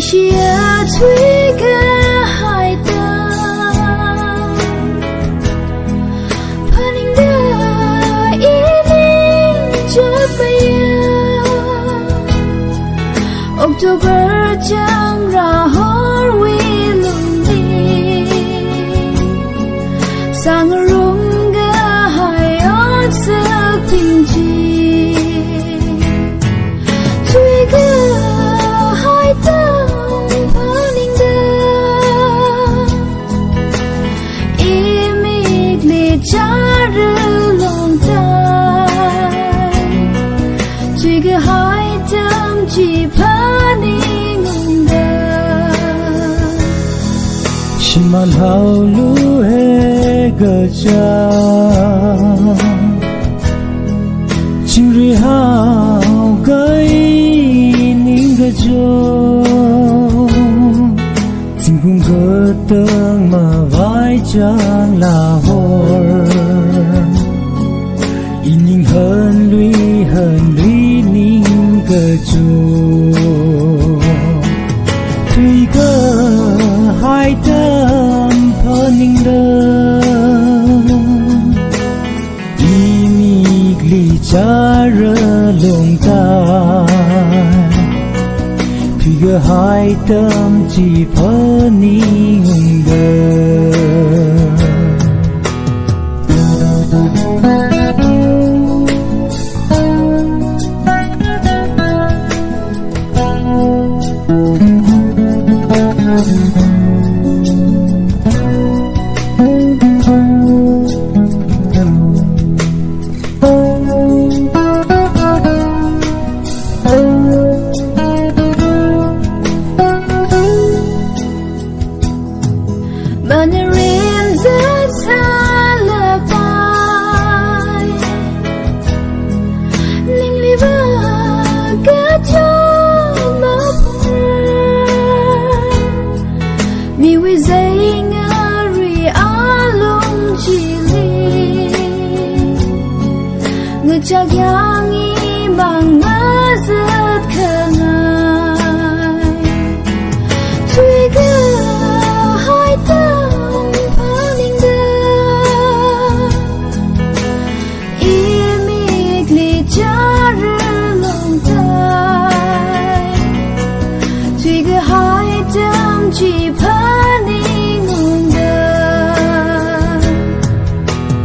Leishiya thuikahai paninda ining chapaya October changlahor wilumdi sangrunga hayot sapinji thuikahai paninda imigli charulong tai thuikahai chi paninga Shiman haulu he gaja Chiri hao gai ninga jo Tingkung geteng ma vai changlahor Ining hơn lui ninga jo thuikahai paninda imigli charulong tai thuikahai chi paninga Mandarin lullaby Lingliva gajama Mi wizaying ari along chili Ngajak yang imang mazat kangai thuikahai paninda imigli charulong tai thuikahai chi paninga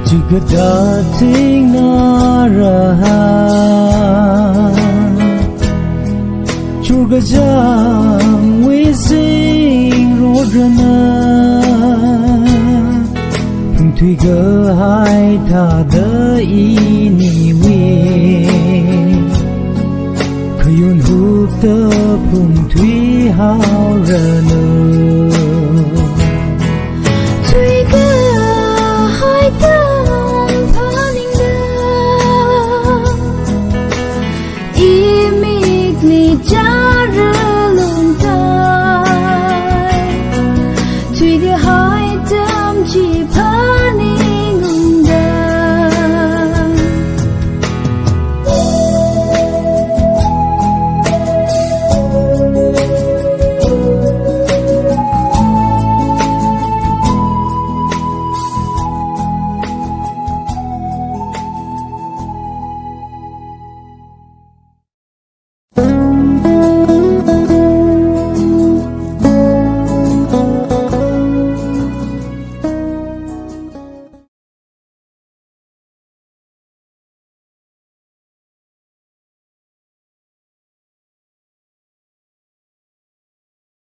Jika dating narahan Churga jam wising rodana thuikahai da ini we Khayun hup ta phung thui hao rana